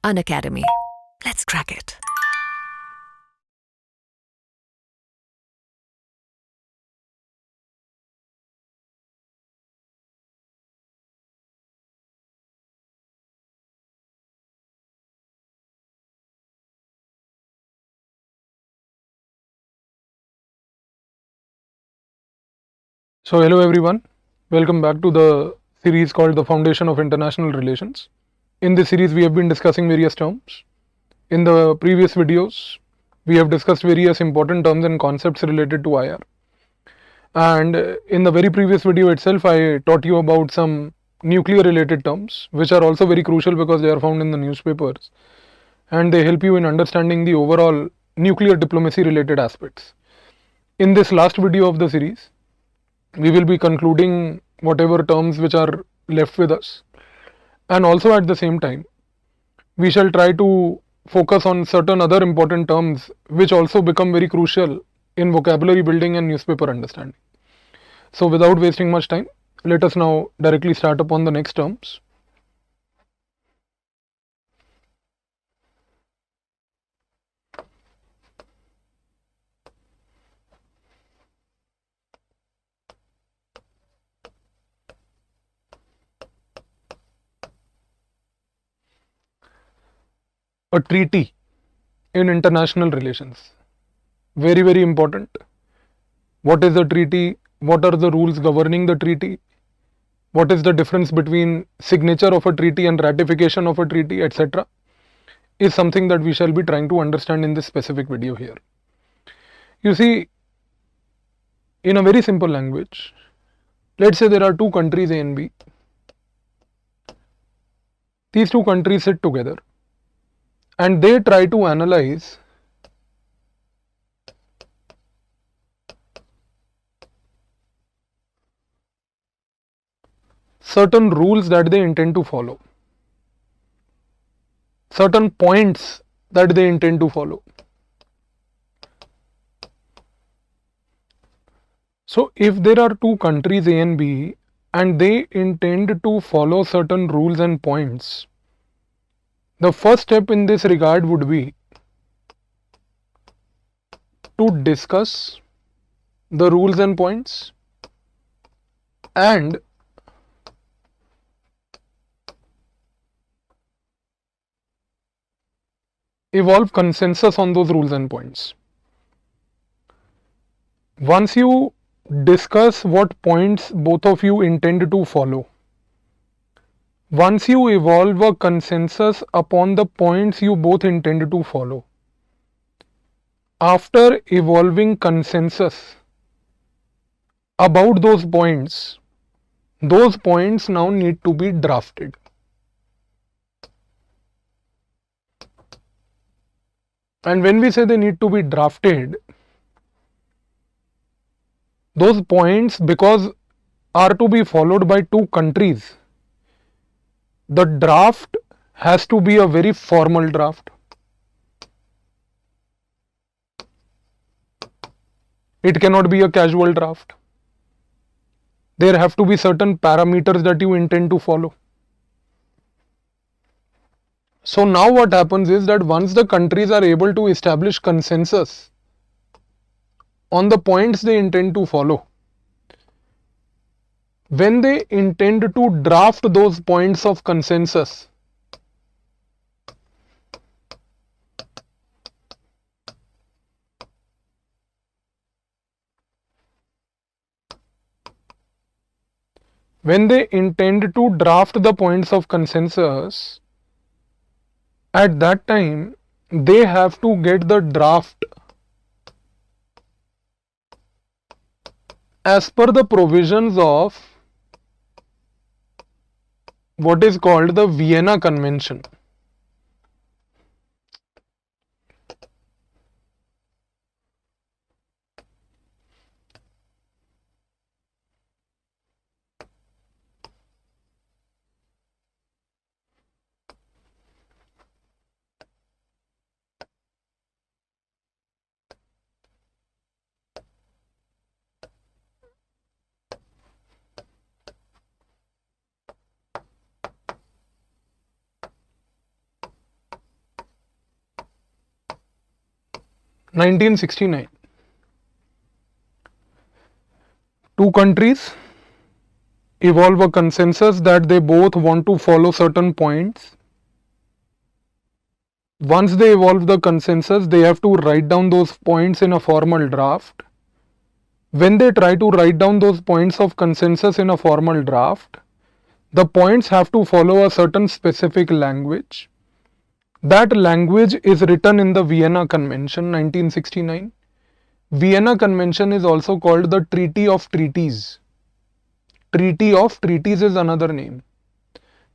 Unacademy. Let's crack it. So, hello everyone. Welcome back to the series called The Foundation of International Relations. In this series, we have been discussing various terms. In the previous videos, we have discussed various important terms and concepts related to IR. And in the very previous video itself, I taught you about some nuclear related terms, which are also very crucial because they are found in the newspapers and they help you in understanding the overall nuclear diplomacy related aspects. In this last video of the series, we will be concluding whatever terms which are left with us, and also at the same time we shall try to focus on certain other important terms which also become very crucial in vocabulary building and newspaper understanding. So without wasting much time, let us now directly start upon the next terms. A treaty in international relations, very important. What is a treaty? What are the rules governing the treaty? What is the difference between signature of a treaty and ratification of a treaty, etc., is something that we shall be trying to understand in this specific video here. You see, in a very simple language, let's say there are two countries A and B. These two countries sit together and they try to analyze certain rules that they intend to follow, certain points that they intend to follow. So if there are two countries A and B and they intend to follow certain rules and points, the first step in this regard would be to discuss the rules and points and evolve consensus on those rules and points. Once you discuss what points both of you intend to follow, once you evolve a consensus upon the points you both intend to follow, after evolving consensus about those points now need to be drafted. And when we say they need to be drafted, those points, because are to be followed by two countries, the draft has to be a very formal draft. It cannot be a casual draft. There have to be certain parameters that you intend to follow. So now what happens is that once the countries are able to establish consensus on the points they intend to follow, when they intend to draft those points of consensus, when they intend to draft the points of consensus, at that time they have to get the draft as per the provisions of what is called the Vienna Convention. 1969. Two countries evolve a consensus that they both want to follow certain points. Once they evolve the consensus, they have to write down those points in a formal draft. When they try to write down those points of consensus in a formal draft, the points have to follow a certain specific language. That language is written in the Vienna Convention 1969. Vienna Convention is also called the Treaty of Treaties. Treaty of Treaties is another name,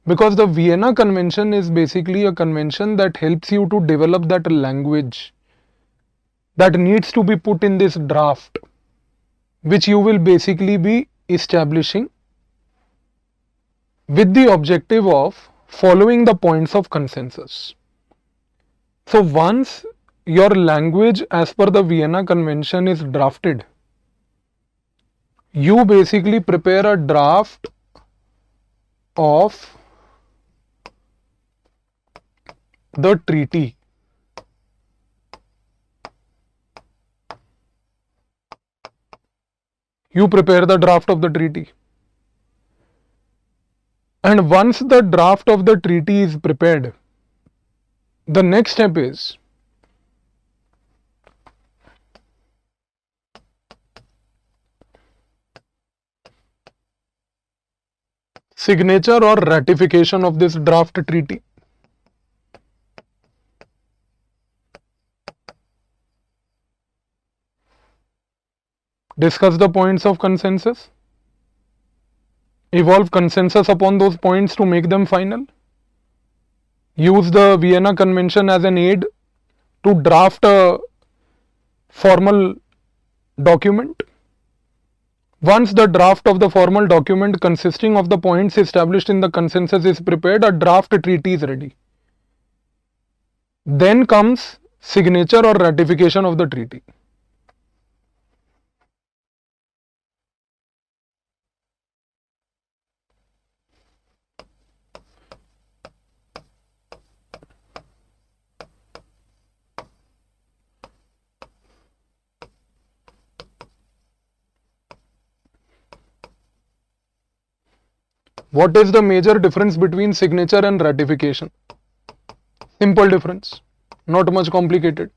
because the Vienna Convention is basically a convention that helps you to develop that language that needs to be put in this draft, which you will basically be establishing with the objective of following the points of consensus. So once your language as per the Vienna Convention is drafted, you basically prepare a draft of the treaty. You prepare the draft of the treaty. And once the draft of the treaty is prepared, the next step is signature or ratification of this draft treaty. Discuss the points of consensus. Evolve consensus upon those points to make them final. Use the Vienna Convention as an aid to draft a formal document. Once the draft of the formal document consisting of the points established in the consensus is prepared, a draft treaty is ready. Then comes signature or ratification of the treaty. What is the major difference between signature and ratification? Simple difference, not much complicated.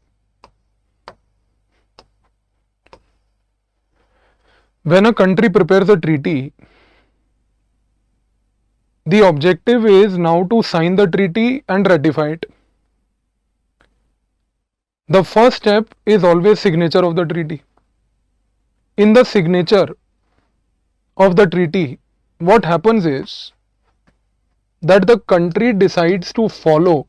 When a country prepares a treaty, the objective is now to sign the treaty and ratify it. The first step is always signature of the treaty. In the signature of the treaty, what happens is that the country decides to follow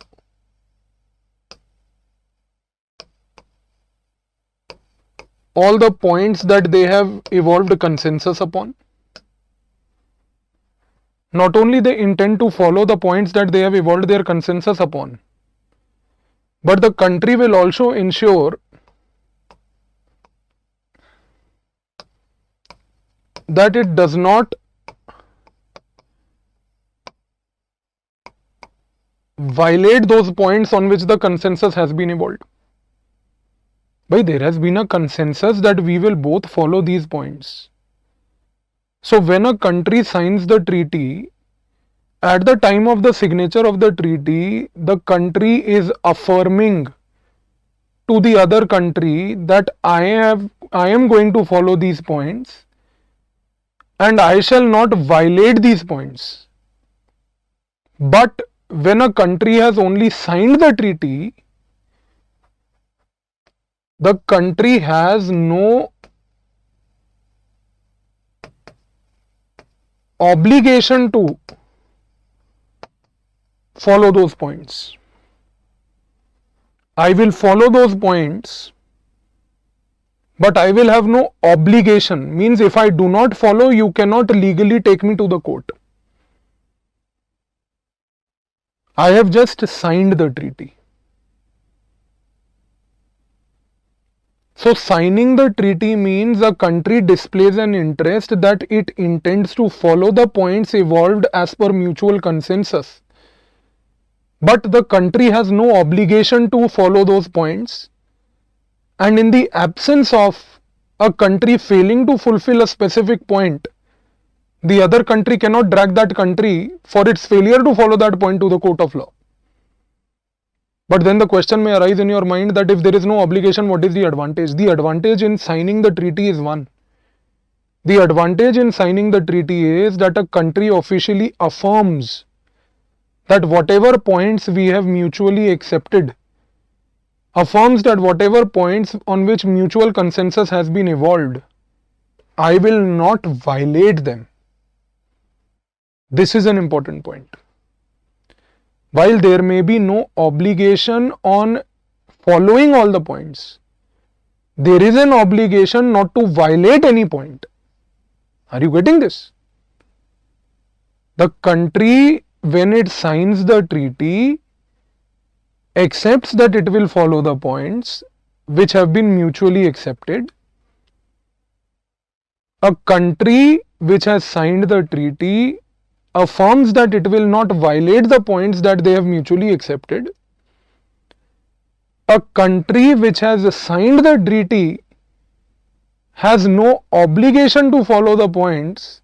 all the points that they have evolved consensus upon. Not only they intend to follow the points that they have evolved their consensus upon, but the country will also ensure that it does not violate those points on which the consensus has been evolved. But there has been a consensus that we will both follow these points. So when a country signs the treaty, at the time of the signature of the treaty, the country is affirming to the other country that I am going to follow these points and I shall not violate these points. But when a country has only signed the treaty, the country has no obligation to follow those points. I will follow those points, but I will have no obligation. Means if I do not follow, you cannot legally take me to the court. I have just signed the treaty. So signing the treaty means a country displays an interest that it intends to follow the points evolved as per mutual consensus. But the country has no obligation to follow those points, And in the absence of a country failing to fulfill a specific point, the other country cannot drag that country for its failure to follow that point to the court of law. But then the question may arise in your mind that if there is no obligation, what is the advantage? The advantage in signing the treaty is one. The advantage in signing the treaty is that a country officially affirms that whatever points we have mutually accepted, affirms that whatever points on which mutual consensus has been evolved, I will not violate them. This is an important point. While there may be no obligation on following all the points, there is an obligation not to violate any point. Are you getting this? The country, when it signs the treaty, accepts that it will follow the points which have been mutually accepted. A country which has signed the treaty affirms that it will not violate the points that they have mutually accepted. A country which has signed the treaty has no obligation to follow the points,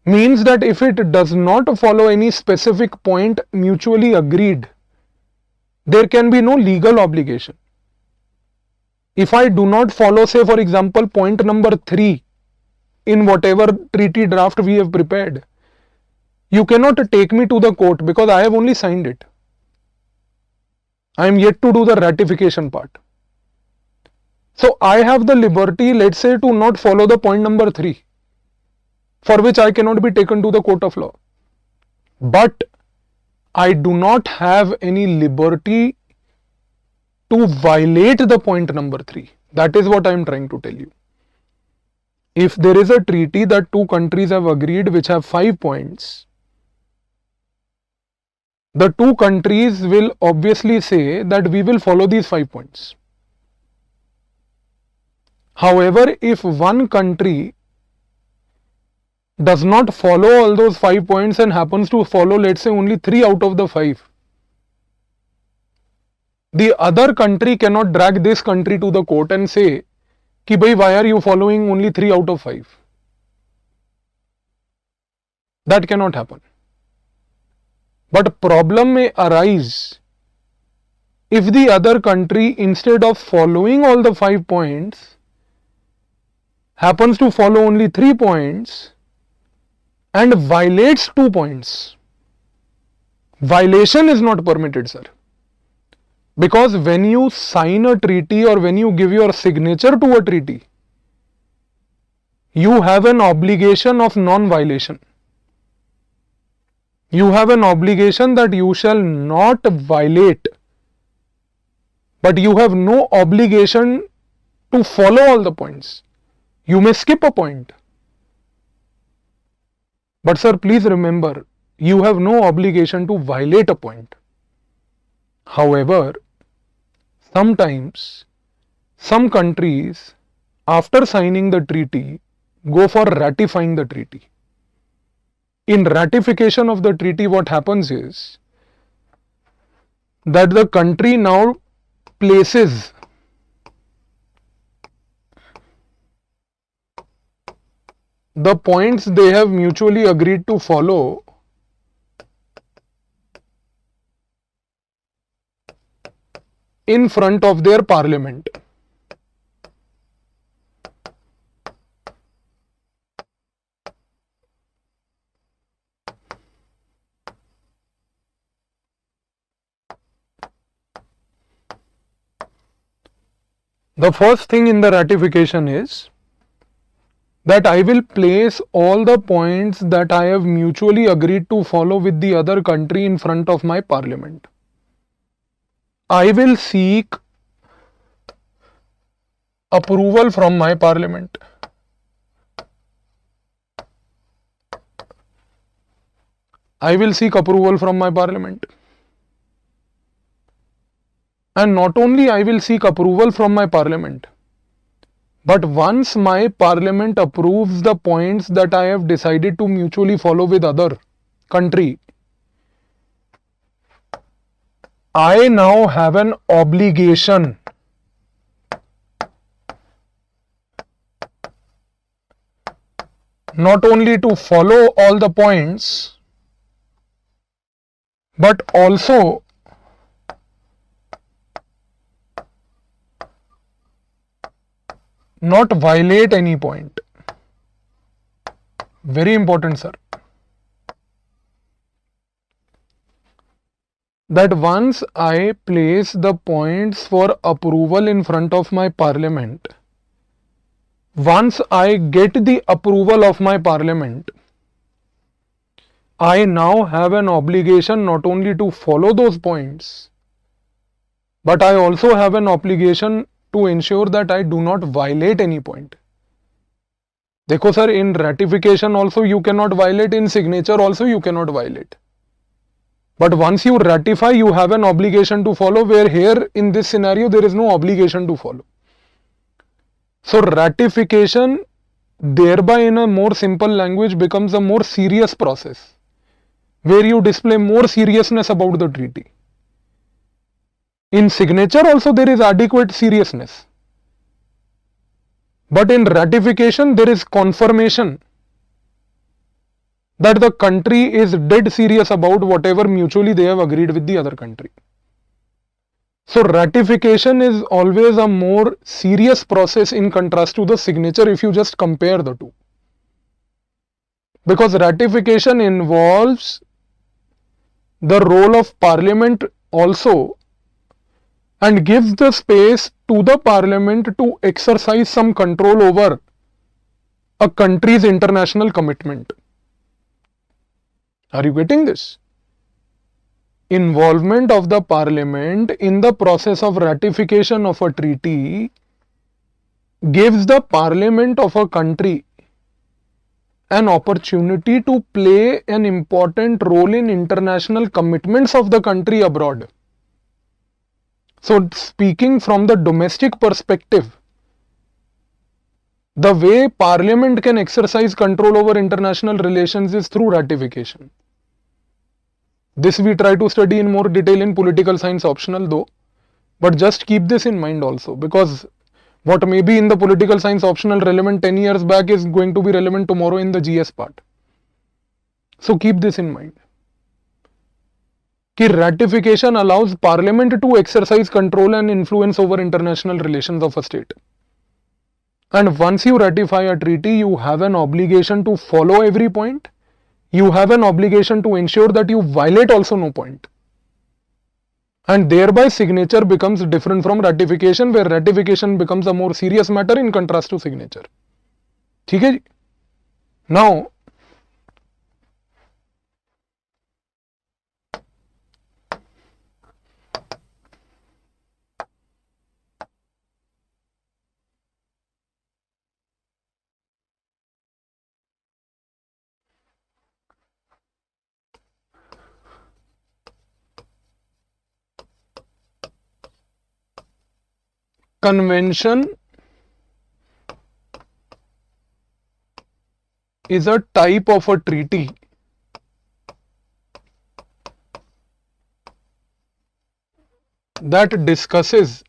means that if it does not follow any specific point mutually agreed, there can be no legal obligation. If I do not follow, say for example, point number 3 in whatever treaty draft we have prepared, you cannot take me to the court because I have only signed it. I am yet to do the ratification part. So I have the liberty, let's say, to not follow the point number 3, for which I cannot be taken to the court of law. But I do not have any liberty to violate the point number 3. That is what I am trying to tell you. If there is a treaty that two countries have agreed which have 5 points, the two countries will obviously say that we will follow these 5 points. However, if one country does not follow all those 5 points and happens to follow, let's say, only 3 out of the 5, the other country cannot drag this country to the court and say, Ki bhai, why are you following only 3 out of 5? That cannot happen. But problem may arise if the other country, instead of following all the 5 points, happens to follow only 3 points and violates 2 points. Violation is not permitted, sir. Because when you sign a treaty or when you give your signature to a treaty, you have an obligation of non-violation. You have an obligation that you shall not violate, but you have no obligation to follow all the points. You may skip a point. But sir, please remember, you have no obligation to violate a point. However, sometimes some countries, after signing the treaty, go for ratifying the treaty. In ratification of the treaty, what happens is that the country now places the points they have mutually agreed to follow in front of their parliament. The first thing in the ratification is that I will place all the points that I have mutually agreed to follow with the other country in front of my parliament. I will seek approval from my parliament. I will seek approval from my parliament. And not only I will seek approval from my parliament, but once my parliament approves the points that I have decided to mutually follow with other country, I now have an obligation not only to follow all the points, but also not violate any point. Very important, sir. That once I place the points for approval in front of my parliament, once I get the approval of my parliament, I now have an obligation not only to follow those points, but I also have an obligation to ensure that I do not violate any point. देखो sir, in ratification also you cannot violate, in signature also you cannot violate. But once you ratify, you have an obligation to follow, where here in this scenario there is no obligation to follow. So ratification thereby, in a more simple language, becomes a more serious process, where you display more seriousness about the treaty. In signature also there is adequate seriousness, but in ratification there is confirmation that the country is dead serious about whatever mutually they have agreed with the other country. So ratification is always a more serious process in contrast to the signature if you just compare the two. Because ratification involves the role of parliament also, and gives the space to the parliament to exercise some control over a country's international commitment. Are you getting this? Involvement of the parliament in the process of ratification of a treaty gives the parliament of a country an opportunity to play an important role in international commitments of the country abroad. So, speaking from the domestic perspective, the way parliament can exercise control over international relations is through ratification. This we try to study in more detail in political science optional though, but just keep this in mind also, because what may be in the political science optional relevant 10 years back is going to be relevant tomorrow in the GS part. So keep this in mind. कि ratification allows parliament to exercise control and influence over international relations of a state. And once you ratify a treaty, you have an obligation to follow every point. You have an obligation to ensure that you violate also no point. And thereby signature becomes different from ratification, where ratification becomes a more serious matter in contrast to signature. ठीक है जी? Now, convention is a type of a treaty that discusses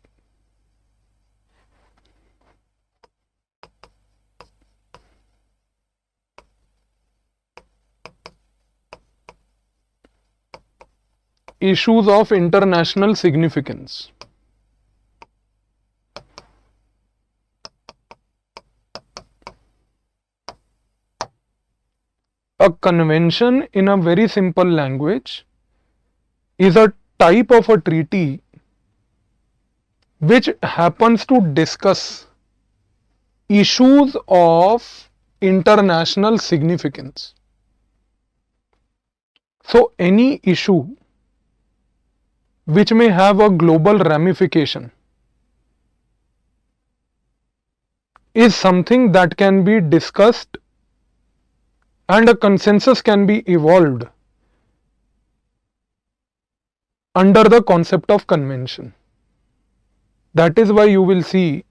issues of international significance. A convention, in a very simple language, is a type of a treaty which happens to discuss issues of international significance. So, any issue which may have a global ramification is something that can be discussed and a consensus can be evolved under the concept of convention. That is why you will see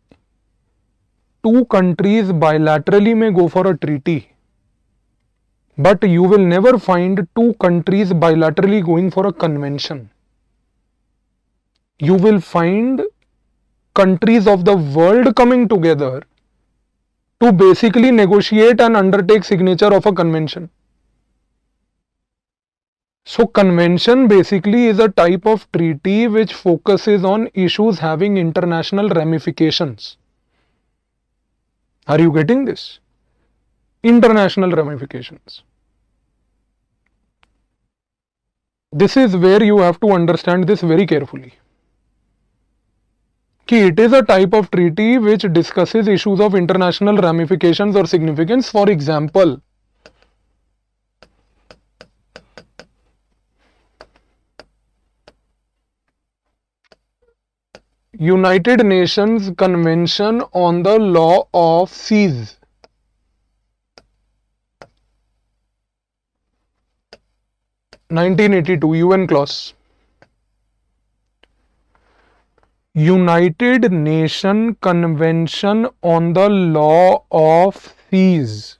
two countries bilaterally may go for a treaty, but you will never find two countries bilaterally going for a convention. You will find countries of the world coming together to basically negotiate and undertake signature of a convention. So convention basically is a type of treaty which focuses on issues having international ramifications. Are you getting this? International ramifications. This is where you have to understand this very carefully. It is a type of treaty which discusses issues of international ramifications or significance. For example, United Nations Convention on the Law of Seas. (1982) UN clause. United Nations Convention on the Law of Seas.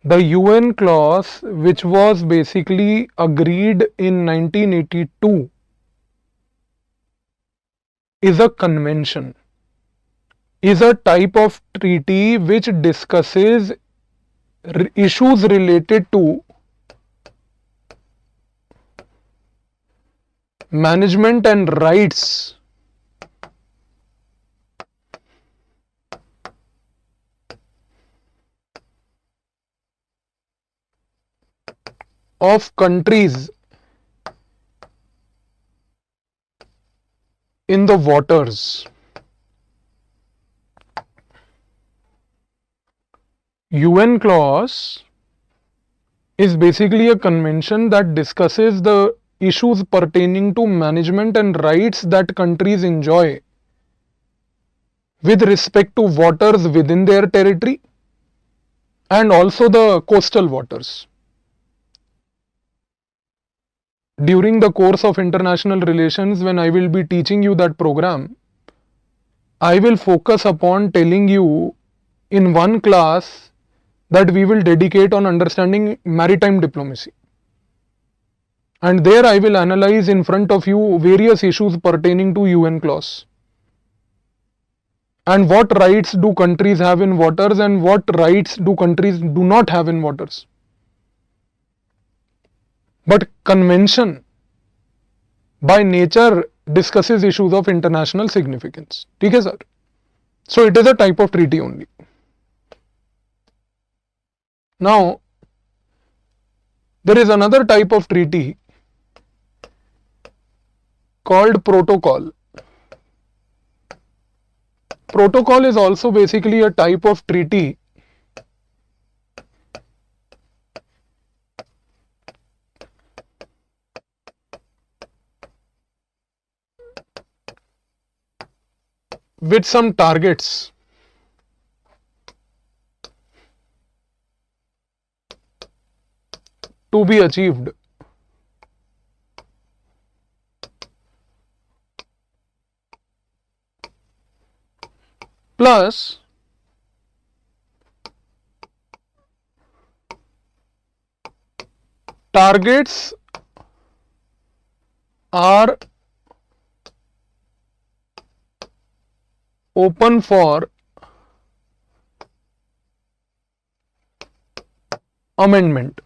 The UN clause, which was basically agreed in 1982, is a convention, is a type of treaty which discusses issues related to management and rights of countries in the waters. UN clause is basically a convention that discusses the issues pertaining to management and rights that countries enjoy with respect to waters within their territory and also the coastal waters. During the course of international relations, when I will be teaching you that program, I will focus upon telling you in one class that we will dedicate on understanding maritime diplomacy. And there I will analyze in front of you various issues pertaining to UN clause. And what rights do countries have in waters and what rights do countries do not have in waters. But convention by nature discusses issues of international significance. ठीक है sir? So it is a type of treaty only. Now, there is another type of treaty called protocol. Protocol is also basically a type of treaty with some targets to be achieved. Plus, targets are open for amendment.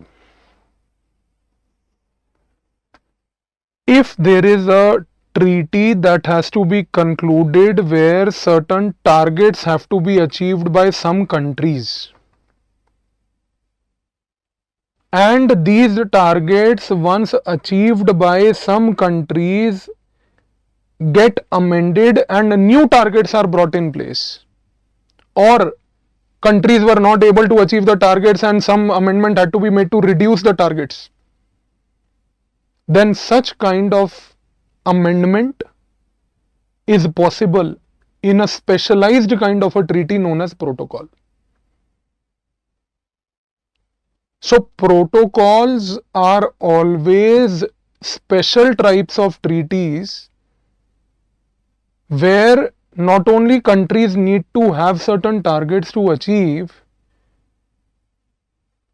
If there is a treaty that has to be concluded where certain targets have to be achieved by some countries, and these targets once achieved by some countries get amended and new targets are brought in place, or countries were not able to achieve the targets and some amendment had to be made to reduce the targets, then such kind of amendment is possible in a specialized kind of a treaty known as protocol. So protocols are always special types of treaties where not only countries need to have certain targets to achieve,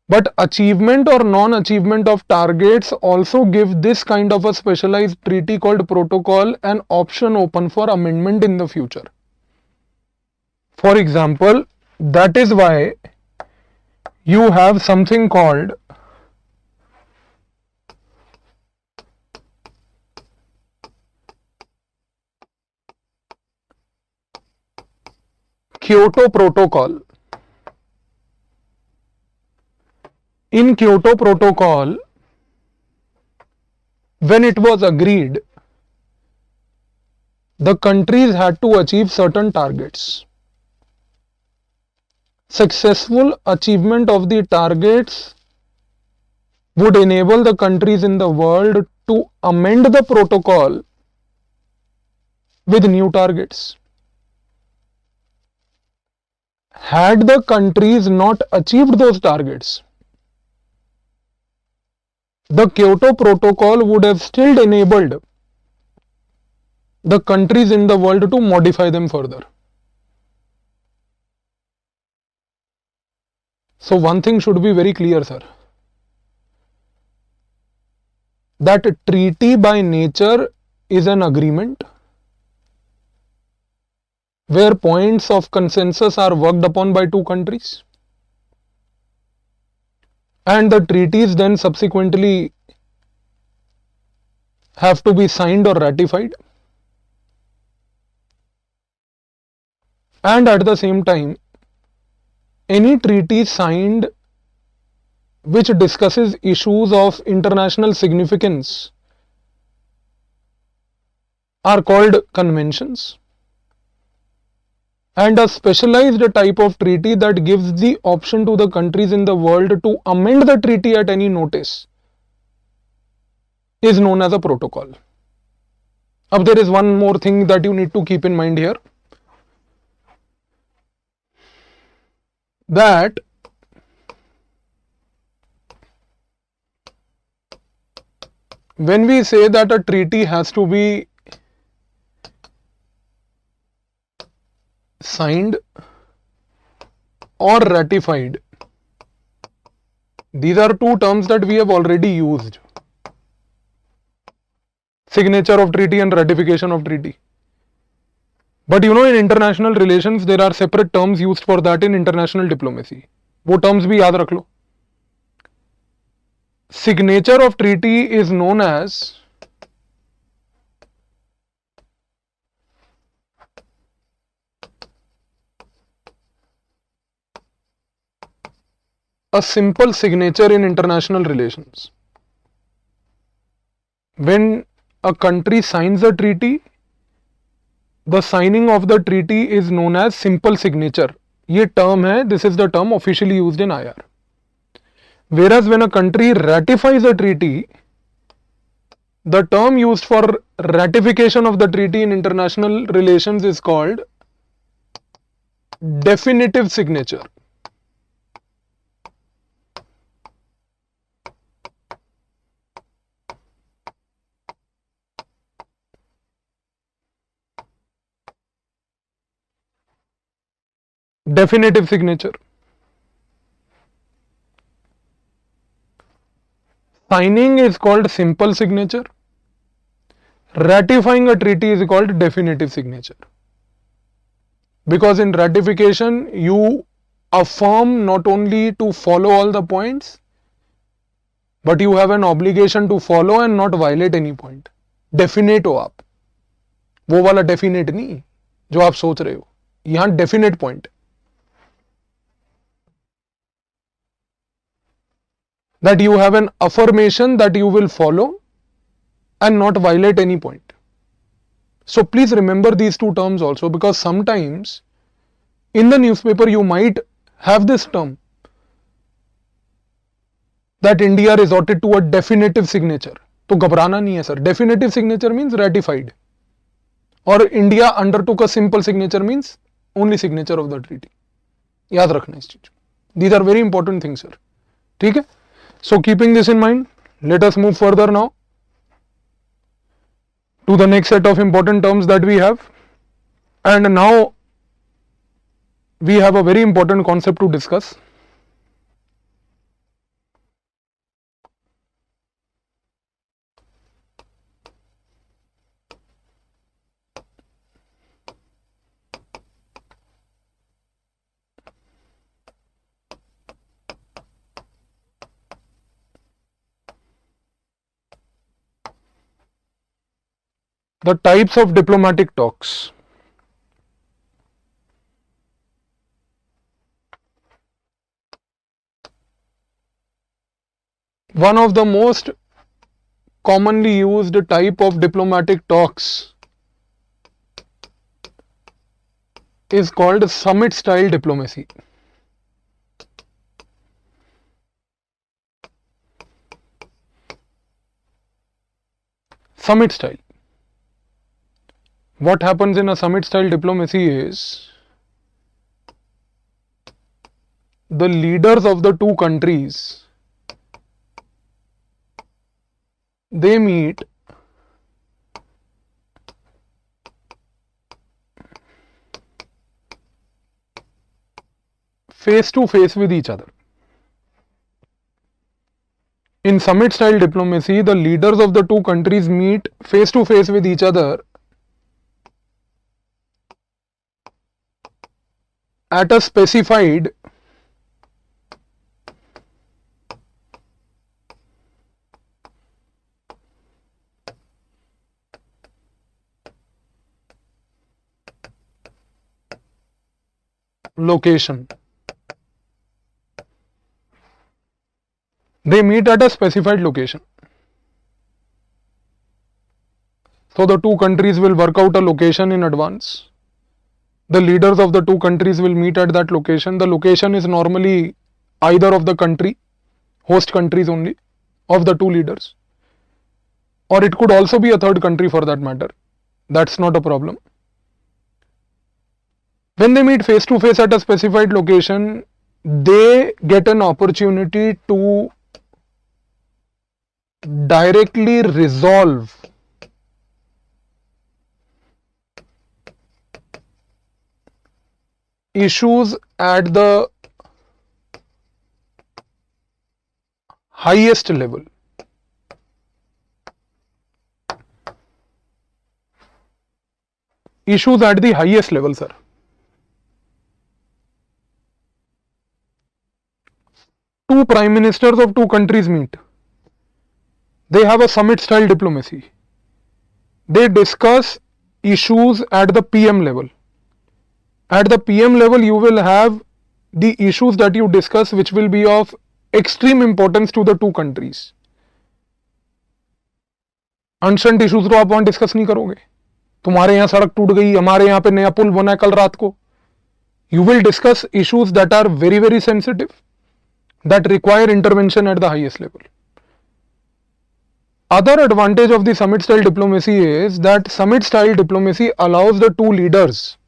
but achievement or non-achievement of targets also give this kind of a specialized treaty called protocol an option open for amendment in the future. For example, That is why you have something called Kyoto Protocol. In Kyoto Protocol, when it was agreed, the countries had to achieve certain targets. Successful achievement of the targets would enable the countries in the world to amend the protocol with new targets. Had the countries not achieved those targets, the Kyoto Protocol would have still enabled the countries in the world to modify them further. So one thing should be very clear, sir, that a treaty by nature is an agreement where points of consensus are worked upon by two countries, and the treaties then subsequently have to be signed or ratified. And at the same time, any treaty signed which discusses issues of international significance are called conventions, and a specialized type of treaty that gives the option to the countries in the world to amend the treaty at any notice is known as a protocol. Now there is one more thing that you need to keep in mind here, that when we say that a treaty has to be signed or ratified, these are two terms that we have already used: signature of treaty and ratification of treaty. But you know, in international relations there are separate terms used for that in international diplomacy. वो terms भी याद रख लो. Signature of treaty is known as a simple signature in international relations. When a country signs a treaty, the signing of the treaty is known as simple signature. ये term है, this is the term officially used in IR. Whereas when a country ratifies a treaty, the term used for ratification of the treaty in international relations is called definitive signature. Definitive signature. Signing is called simple signature. Ratifying a treaty is called definitive signature. Because in ratification, you affirm not only to follow all the points, but you have an obligation to follow and not violate any point. Definite हो आप, वो वाला definite नहीं जो आप सोच रहे हो, यहाँ definite point, that you have an affirmation that you will follow and not violate any point. So please remember these two terms also, because sometimes in the newspaper you might have this term that India resorted to a definitive signature. तो घबराना नहीं है sir. Definitive signature means ratified, और India undertook a simple signature means only signature of the treaty. याद रखना इस चीज. These are very important things, sir. ठीक है? So keeping this in mind, let us move further now to the next set of important terms that we have. And now we have a very important concept to discuss. The types of diplomatic talks. One of the most commonly used type of diplomatic talks is called summit style diplomacy. Summit style. What happens in a summit style diplomacy is the leaders of the two countries, they meet face to face with each other. In summit style diplomacy, the leaders of the two countries meet face to face with each other at a specified location. They meet at a specified location. So the two countries will work out a location in advance. The leaders of the two countries will meet at that location. The location is normally either of the country, host countries only, of the two leaders. Or it could also be a third country for that matter. That's not a problem. When they meet face to face at a specified location, they get an opportunity to directly resolve issues at the highest level. Issues at the highest level, sir. Two prime ministers of two countries meet. They have a summit style diplomacy. They discuss issues at the PM level. At the PM level, you will have the issues that you discuss which will be of extreme importance to the two countries. Ancient issues तो आप वहां discuss नहीं करोगे. तुम्हारे यहाँ सड़क टूट गई, हमारे यहाँ पे नया पुल बना है कल रात को. You will discuss issues that are very, very sensitive, that require intervention at the highest level. Other advantage of the summit style diplomacy is that summit style diplomacy allows the two leaders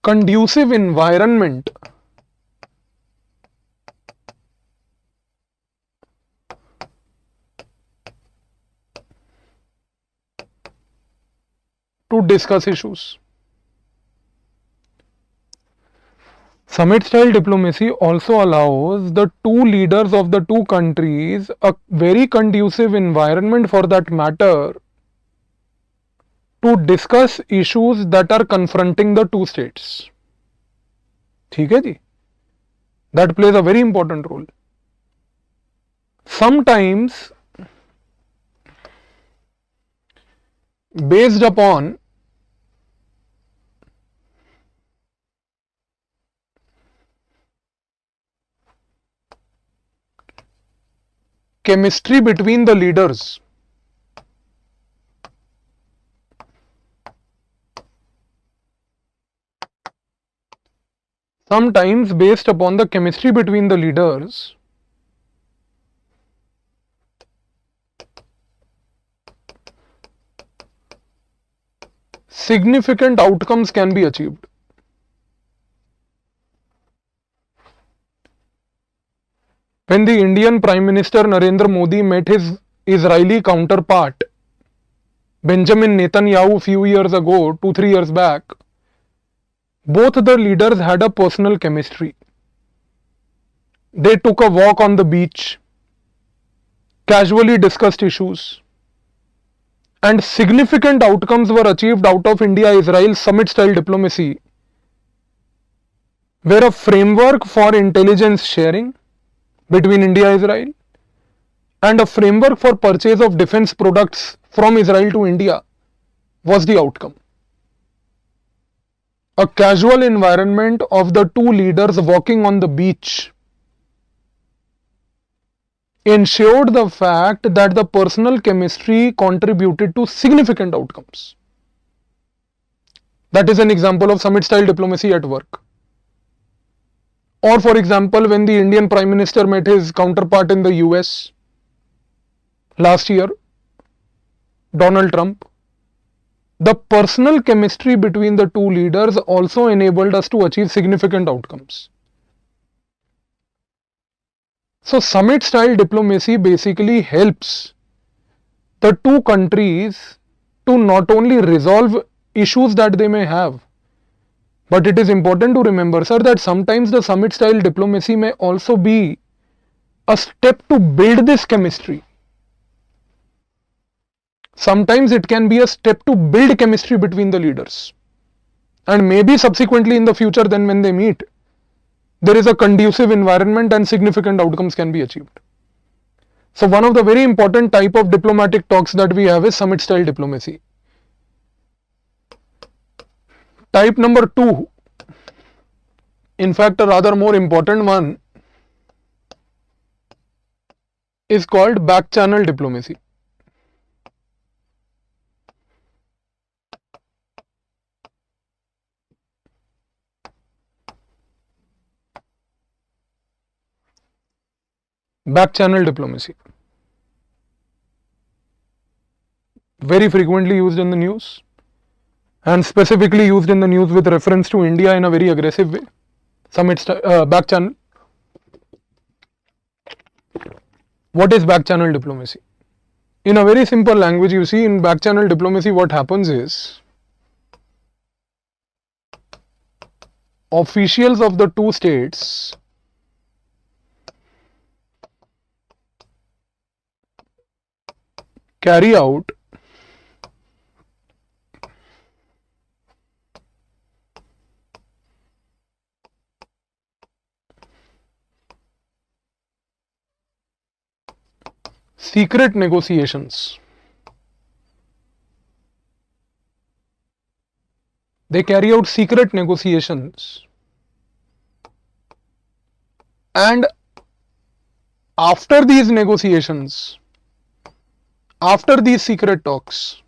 conducive environment to discuss issues. Summit style diplomacy also allows the two leaders of the two countries a very conducive environment for that matter to discuss issues that are confronting the two states. ठीक है जी? That plays a very important role. Sometimes, based upon chemistry between the leaders, sometimes based upon the chemistry between the leaders, significant outcomes can be achieved. When the Indian Prime Minister Narendra Modi met his Israeli counterpart Benjamin Netanyahu few years ago, 2-3 years back, both the leaders had a personal chemistry. They took a walk on the beach, casually discussed issues, and significant outcomes were achieved out of India-Israel summit-style diplomacy, where a framework for intelligence sharing, between India and Israel, and a framework for purchase of defense products from Israel to India was the outcome. A casual environment of the two leaders walking on the beach ensured the fact that the personal chemistry contributed to significant outcomes. That is an example of summit style diplomacy at work. Or for example, when the Indian Prime Minister met his counterpart in the US last year, Donald Trump, the personal chemistry between the two leaders also enabled us to achieve significant outcomes. So summit style diplomacy basically helps the two countries to not only resolve issues that they may have, but it is important to remember, sir, that sometimes the summit style diplomacy may also be a step to build this chemistry. Sometimes it can be a step to build chemistry between the leaders. And maybe subsequently in the future, then when they meet, there is a conducive environment and significant outcomes can be achieved. So one of the very important type of diplomatic talks that we have is summit style diplomacy. Type number 2, in fact a rather more important one, is called back channel diplomacy. Back channel diplomacy. Very frequently used in the news, and specifically used in the news with reference to India in a very aggressive way. Back channel. What is back channel diplomacy? In a very simple language, you see, in back channel diplomacy, what happens is officials of the two states carry out secret negotiations. They carry out secret negotiations, and after these negotiations, after these secret talks,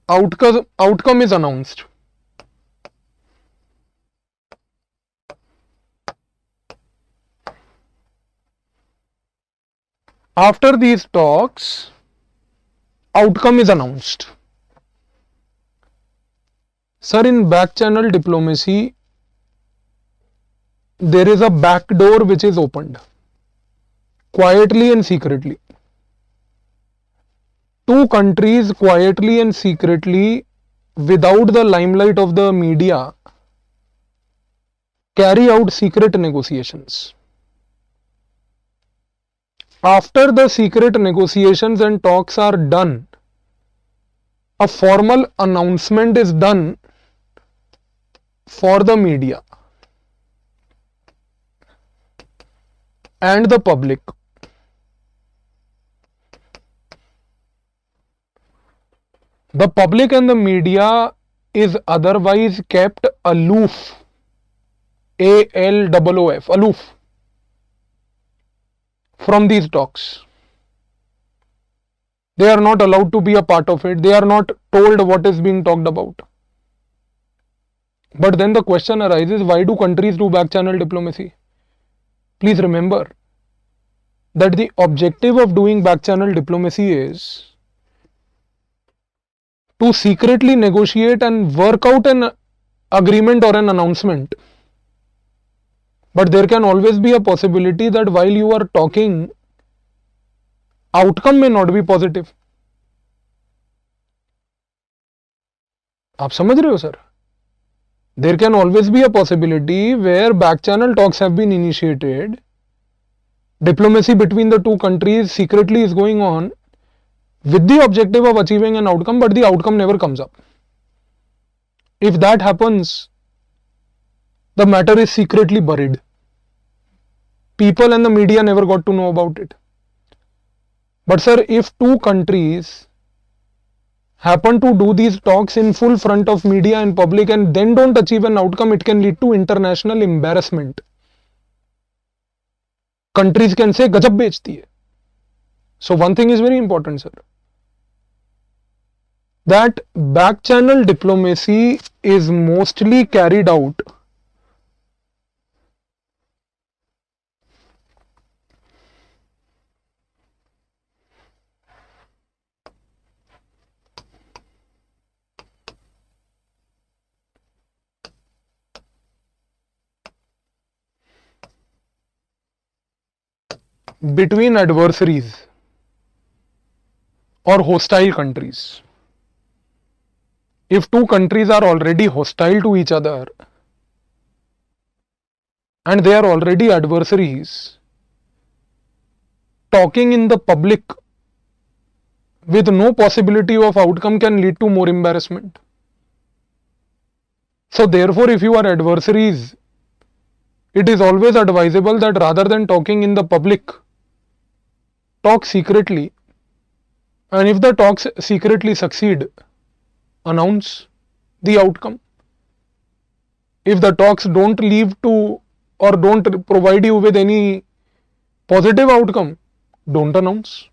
outcome is announced. After these talks, outcome is announced. Sir, in back channel diplomacy, there is a back door which is opened quietly and secretly. Two countries quietly and secretly, without the limelight of the media, carry out secret negotiations. After the secret negotiations and talks are done, a formal announcement is done for the media and the public. The public and the media is otherwise kept aloof, ALOOF, aloof from these talks. They are not allowed to be a part of it. They are not told what is being talked about. But then the question arises, why do countries do back channel diplomacy? Please remember that the objective of doing back channel diplomacy is to secretly negotiate and work out an agreement or an announcement. But there can always be a possibility that while you are talking, outcome may not be positive. आप समझ रहे हो sir? There can always be a possibility where back channel talks have been initiated, diplomacy between the two countries secretly is going on, with the objective of achieving an outcome, but the outcome never comes up. If that happens, the matter is secretly buried. People and the media never got to know about it. But sir, if two countries happen to do these talks in full front of media and public and then don't achieve an outcome, it can lead to international embarrassment. Countries can say, gajab bechti hai. So one thing is very important, sir, that back channel diplomacy is mostly carried out between adversaries or hostile countries. If two countries are already hostile to each other and they are already adversaries, talking in the public with no possibility of outcome can lead to more embarrassment. So therefore, if you are adversaries, it is always advisable that rather than talking in the public, talk secretly, and if the talks secretly succeed, announce the outcome. If the talks don't lead to or don't provide you with any positive outcome, don't announce.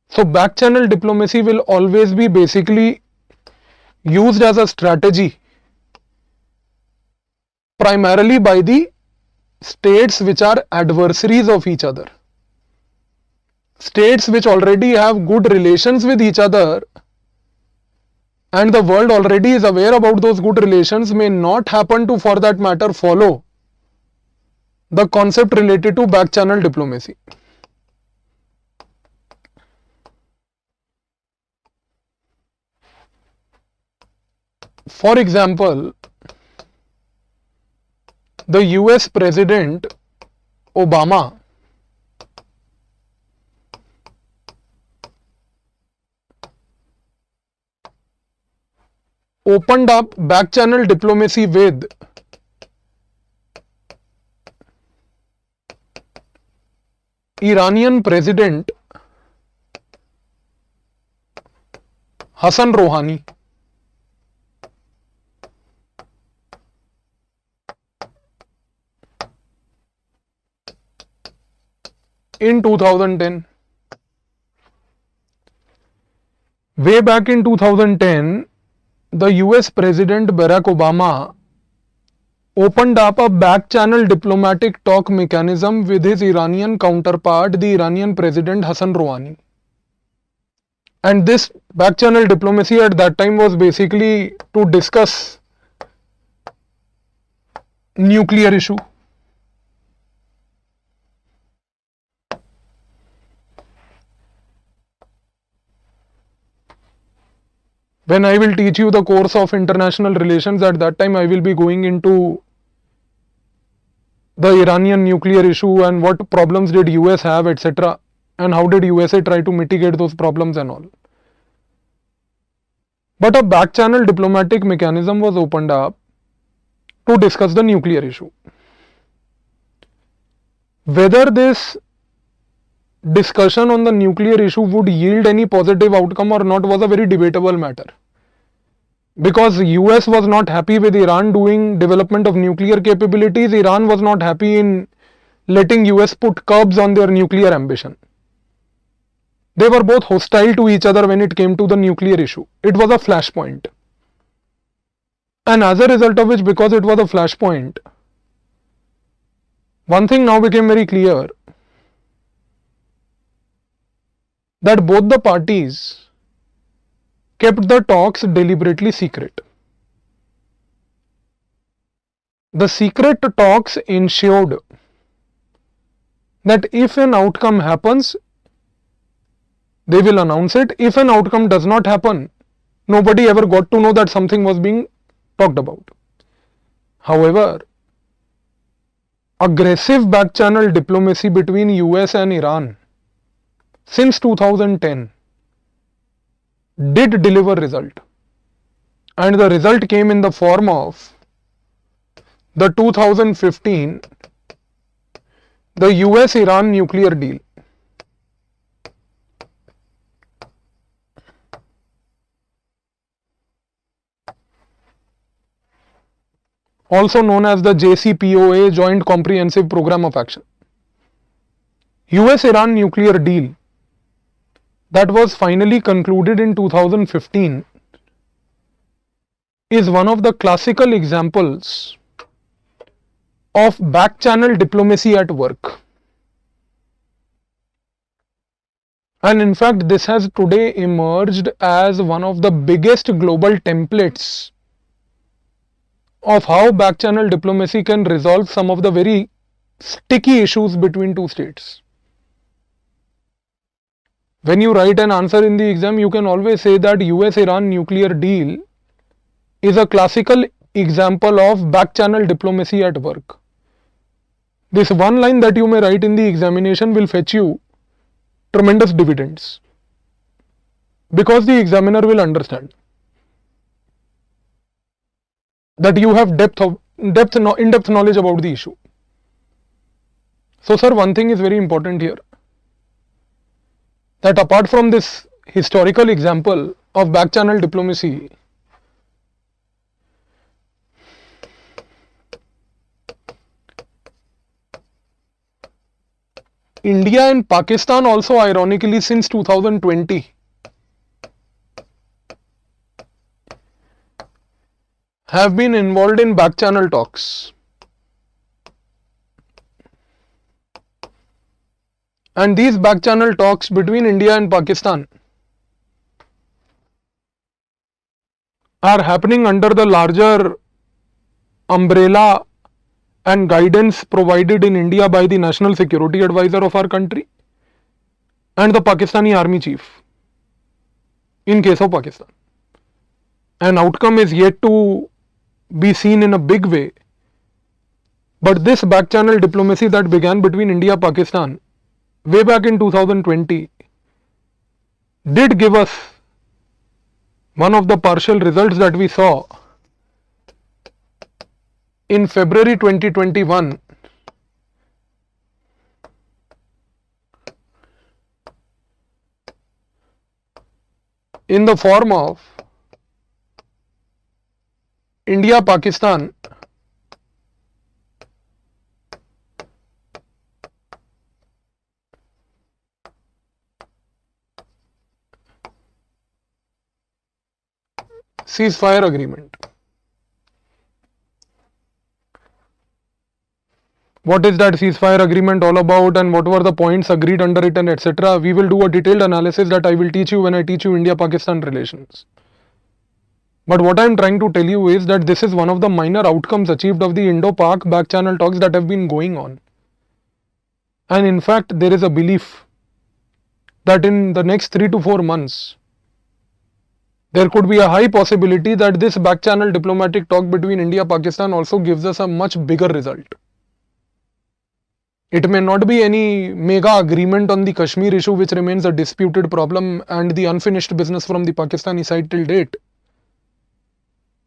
So back channel diplomacy will always be basically used as a strategy primarily by the states which are adversaries of each other. States which already have good relations with each other and the world already is aware about those good relations may not happen to, for that matter, follow the concept related to back channel diplomacy. For example, the US President Obama opened up back channel diplomacy with Iranian President Hassan Rouhani. In 2010. Way back in 2010, the US President Barack Obama opened up a back channel diplomatic talk mechanism with his Iranian counterpart, the Iranian President Hassan Rouhani. And this back channel diplomacy at that time was basically to discuss nuclear issue. When I will teach you the course of international relations, at that time I will be going into the Iranian nuclear issue and what problems did US have, etc. and how did USA try to mitigate those problems and all. But a back channel diplomatic mechanism was opened up to discuss the nuclear issue. Whether this discussion on the nuclear issue would yield any positive outcome or not was a very debatable matter. Because US was not happy with Iran doing development of nuclear capabilities, Iran was not happy in letting US put curbs on their nuclear ambition. They were both hostile to each other when it came to the nuclear issue. It was a flashpoint. And as a result of which, because it was a flashpoint, one thing now became very clear, that both the parties kept the talks deliberately secret. The secret talks ensured that if an outcome happens, they will announce it. If an outcome does not happen, nobody ever got to know that something was being talked about. However, aggressive back channel diplomacy between US and Iran since 2010 did deliver result, and the result came in the form of the 2015 the US-Iran nuclear deal. Also known as the JCPOA, Joint Comprehensive Program of Action. US-Iran nuclear deal that was finally concluded in 2015 is one of the classical examples of back channel diplomacy at work. And in fact, this has today emerged as one of the biggest global templates of how back channel diplomacy can resolve some of the very sticky issues between two states. When you write an answer in the exam, you can always say that US-Iran nuclear deal is a classical example of back channel diplomacy at work. This one line that you may write in the examination will fetch you tremendous dividends, because the examiner will understand that you have in-depth knowledge about the issue. So sir, one thing is very important here, that apart from this historical example of back channel diplomacy, India and Pakistan also, ironically, since 2020 have been involved in back channel talks. And these back channel talks between India and Pakistan are happening under the larger umbrella and guidance provided in India by the National Security Advisor of our country and the Pakistani Army Chief in case of Pakistan. An outcome is yet to be seen in a big way, but this back channel diplomacy that began between India and Pakistan way back in 2020 did give us one of the partial results that we saw in February 2021 in the form of India-Pakistan ceasefire agreement. What is that ceasefire agreement all about, and what were the points agreed under it, and etc. We will do a detailed analysis that I will teach you when I teach you India-Pakistan relations. But what I am trying to tell you is that this is one of the minor outcomes achieved of the Indo-Pak back channel talks that have been going on. And in fact, there is a belief that in the next 3 to 4 months, there could be a high possibility that this back channel diplomatic talk between India and Pakistan also gives us a much bigger result. It may not be any mega agreement on the Kashmir issue, which remains a disputed problem and the unfinished business from the Pakistani side till date,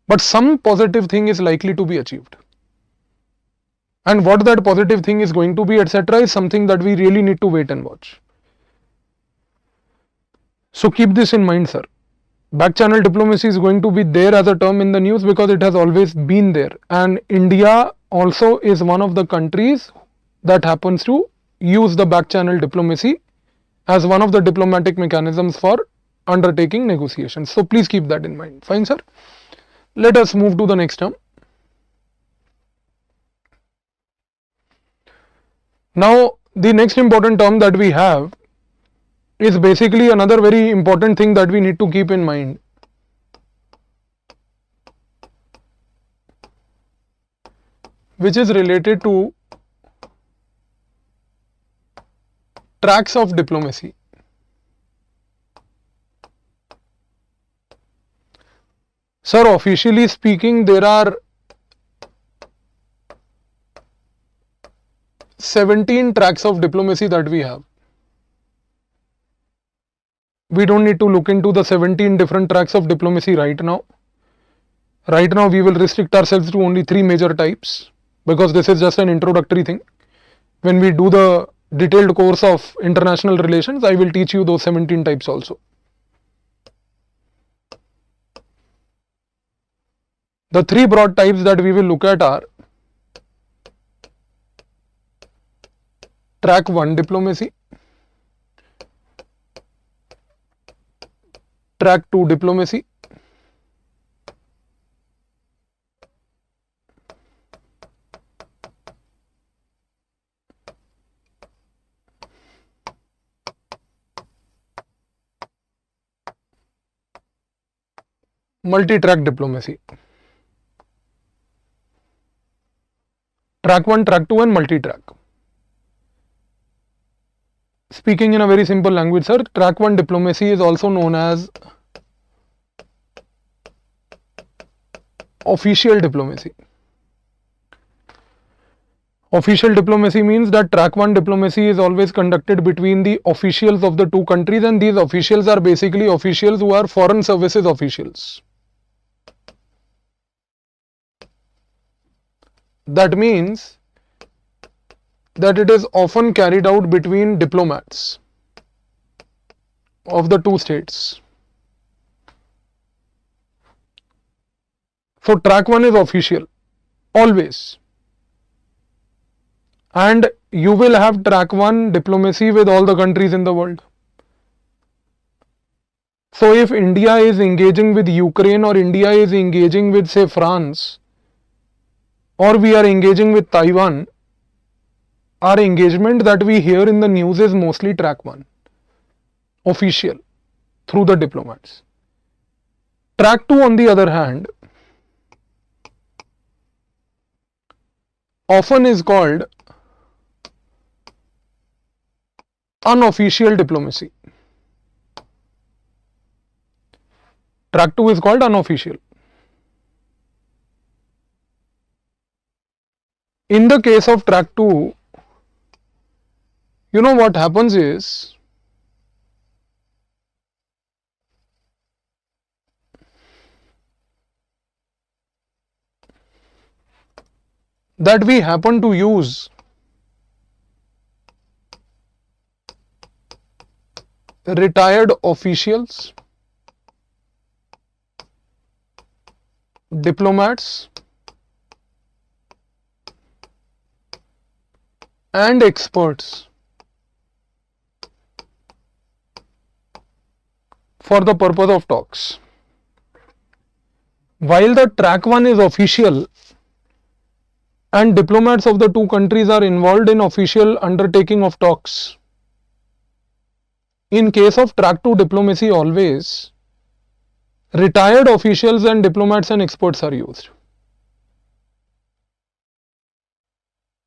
but some positive thing is likely to be achieved. And what that positive thing is going to be, etc., is something that we really need to wait and watch. So keep this in mind, sir. Back channel diplomacy is going to be there as a term in the news because it has always been there. And India also is one of the countries that happens to use the back channel diplomacy as one of the diplomatic mechanisms for undertaking negotiations. So please keep that in mind. Fine, sir. Let us move to the next term. Now, the next important term that we have is basically another very important thing that we need to keep in mind. Which is related to tracks of diplomacy. Sir, officially speaking, there are 17 tracks of diplomacy that we have. we don't need to look into the 17 different tracks of diplomacy right now. Right now, we will restrict ourselves to only 3 major types because this is just an introductory thing. When we do the detailed course of international relations, I will teach you those 17 types also. The 3 broad types that we will look at are track 1 diplomacy, track 2 diplomacy, multi-track diplomacy. Track 1, track 2 and multi-track. Speaking in a very simple language, sir, track 1 diplomacy is also known as official diplomacy. Official diplomacy means that track 1 diplomacy is always conducted between the officials of the 2 countries, and these officials are basically officials who are foreign services officials. That means that it is often carried out between diplomats of the 2 states. So track 1 is official, always. And you will have track 1 diplomacy with all the countries in the world. So if India is engaging with Ukraine, or India is engaging with, say, France, or we are engaging with Taiwan, our engagement that we hear in the news is mostly track 1, official, through the diplomats. Track 2, on the other hand, often is called unofficial diplomacy. Track 2 is called unofficial. In the case of track 2, you know what happens is that we happen to use retired officials, diplomats and experts for the purpose of talks. While the track 1 is official and diplomats of the 2 countries are involved in official undertaking of talks, in case of track 2 diplomacy, always retired officials and diplomats and experts are used.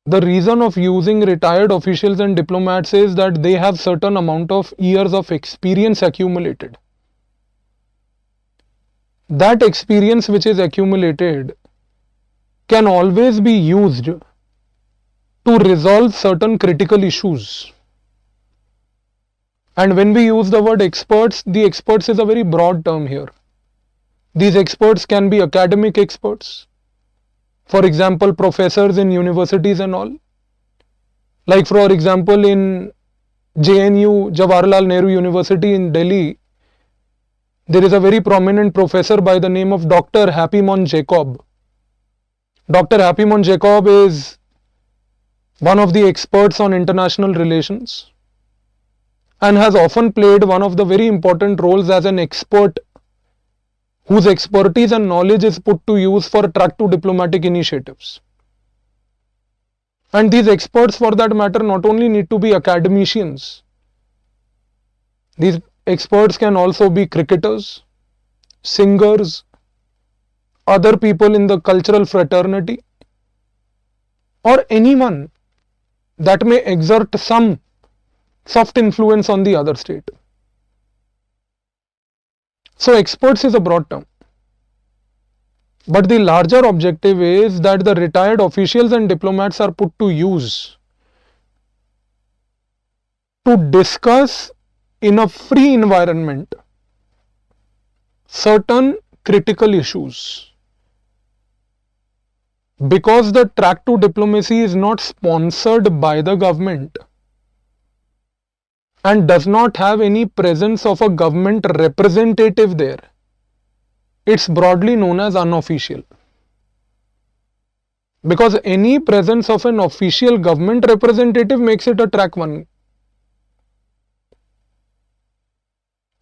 The reason of using retired officials and diplomats is that they have certain amount of years of experience accumulated. That experience which is accumulated can always be used to resolve certain critical issues. And when we use the word experts, the experts is a very broad term here. These experts can be academic experts, for example, professors in universities and all. Like for example, in JNU, Jawaharlal Nehru University in Delhi, there is a very prominent professor by the name of Dr. Happymon Jacob. Dr. Happymon Jacob is one of the experts on international relations and has often played one of the very important roles as an expert whose expertise and knowledge is put to use for track 2 diplomatic initiatives. And these experts, for that matter, not only need to be academicians, these experts can also be cricketers, singers, other people in the cultural fraternity, or anyone that may exert some soft influence on the other state. So experts is a broad term. But the larger objective is that the retired officials and diplomats are put to use to discuss in a free environment certain critical issues. Because the track to diplomacy is not sponsored by the government and does not have any presence of a government representative there, it's broadly known as unofficial. Because any presence of an official government representative makes it a track 1.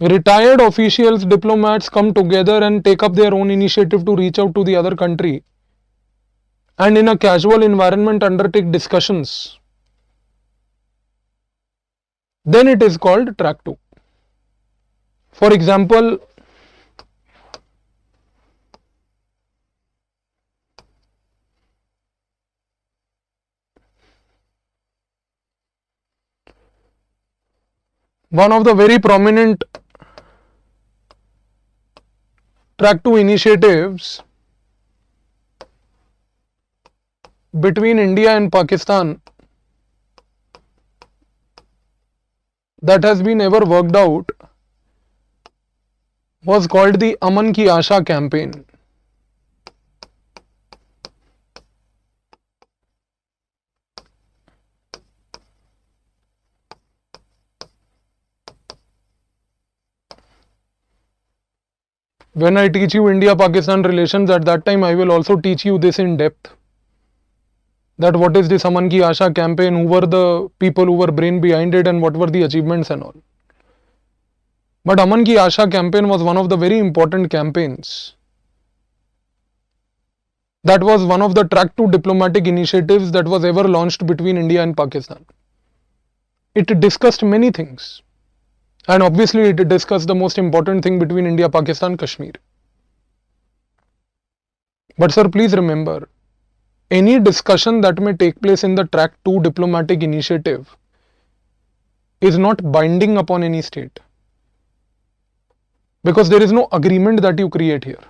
Retired officials, diplomats come together and take up their own initiative to reach out to the other country and in a casual environment undertake discussions. Then it is called track 2. For example, one of the very prominent track 2 initiatives between India and Pakistan that has been ever worked out was called the Aman Ki Asha campaign. When I teach you India-Pakistan relations, at that time I will also teach you this in depth. That what is this Aman Ki Asha campaign, who were the people who were brain behind it and what were the achievements and all. But Aman Ki Asha campaign was one of the very important campaigns. That was one of the track 2 diplomatic initiatives that was ever launched between India and Pakistan. It discussed many things. And obviously it discussed the most important thing between India, Pakistan, Kashmir. But sir, please remember, any discussion that may take place in the track 2 diplomatic initiative is not binding upon any state. Because there is no agreement that you create here.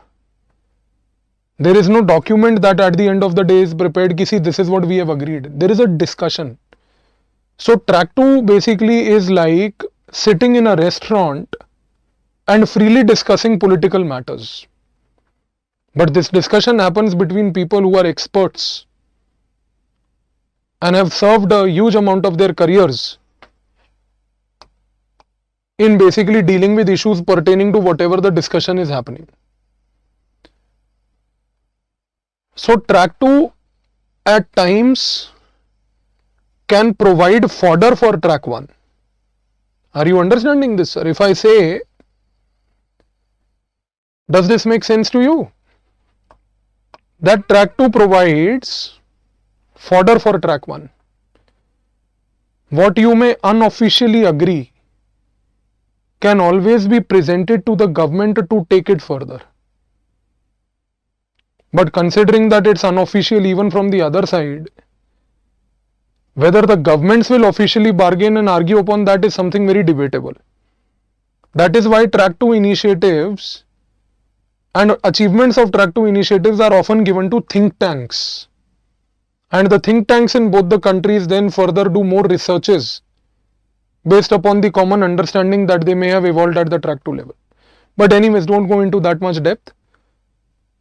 There is no document that at the end of the day is prepared, ki see, this is what we have agreed. There is a discussion. So track 2 basically is like sitting in a restaurant and freely discussing political matters. But this discussion happens between people who are experts and have served a huge amount of their careers in basically dealing with issues pertaining to whatever the discussion is happening. So track 2 at times can provide fodder for track 1. Are you understanding this, sir? If I say, does this make sense to you? That track 2 provides fodder for track 1. What you may unofficially agree can always be presented to the government to take it further. But considering that it's unofficial even from the other side, whether the governments will officially bargain and argue upon that is something very debatable. That is why track 2 initiatives and achievements of track 2 initiatives are often given to think tanks. And the think tanks in both the countries then further do more researches based upon the common understanding that they may have evolved at the track 2 level. But anyways, don't go into that much depth.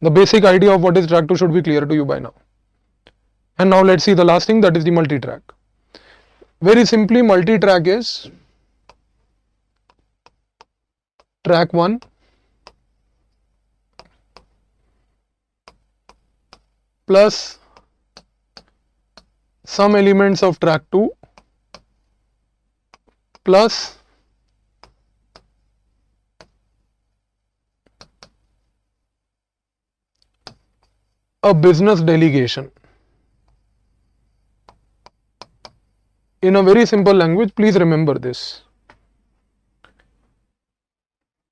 The basic idea of what is track 2 should be clear to you by now. And now let's see the last thing, that is the multi-track. Very simply, multi-track is track 1 plus some elements of track 2 plus a business delegation. In a very simple language, please remember this,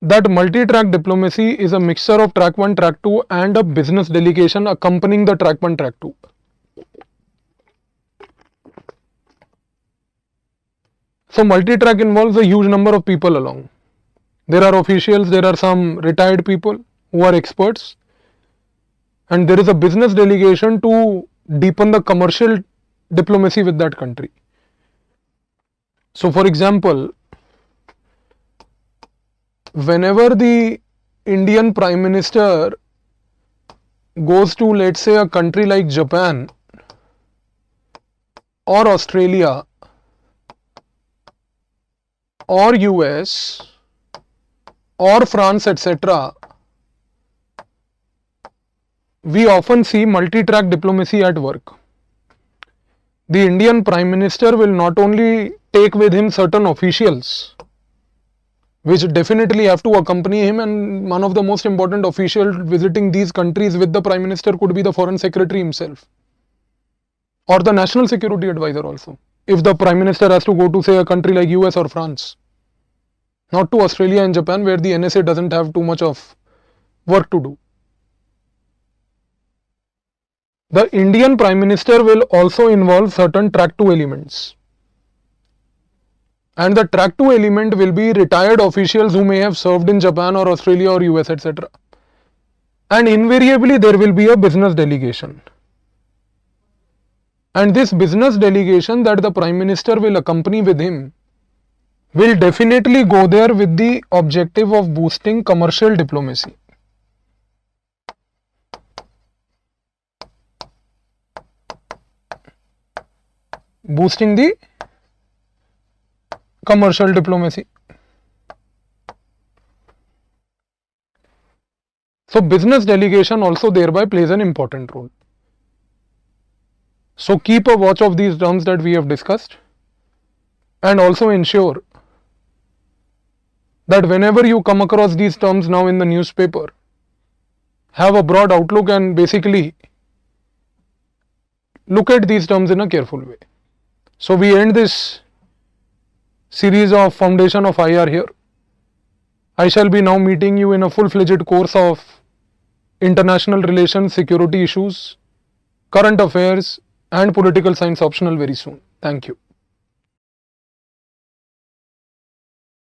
that multi-track diplomacy is a mixture of track 1, track 2 and a business delegation accompanying the track 1, track 2. So multi-track involves a huge number of people along. There are officials, there are some retired people who are experts, and there is a business delegation to deepen the commercial diplomacy with that country. So for example, whenever the Indian Prime Minister goes to, let's say, a country like Japan or Australia or US or France, etc., we often see multi-track diplomacy at work. The Indian Prime Minister will not only take with him certain officials, which definitely have to accompany him, and one of the most important officials visiting these countries with the Prime Minister could be the Foreign Secretary himself or the National Security Advisor also, if the Prime Minister has to go to, say, a country like US or France, not to Australia and Japan where the NSA doesn't have too much of work to do. The Indian Prime Minister will also involve certain track 2 elements. And the track 2 element will be retired officials who may have served in Japan or Australia or US, etc. And invariably there will be a business delegation. And this business delegation that the Prime Minister will accompany with him will definitely go there with the objective of boosting commercial diplomacy. Boosting the commercial diplomacy. So business delegation also thereby plays an important role. So keep a watch of these terms that we have discussed, and also ensure that whenever you come across these terms now in the newspaper, have a broad outlook and basically look at these terms in a careful way. So we end this series of Foundation of IR here. I shall be now meeting you in a full-fledged course of international relations, security issues, current affairs and political science optional very soon. Thank you.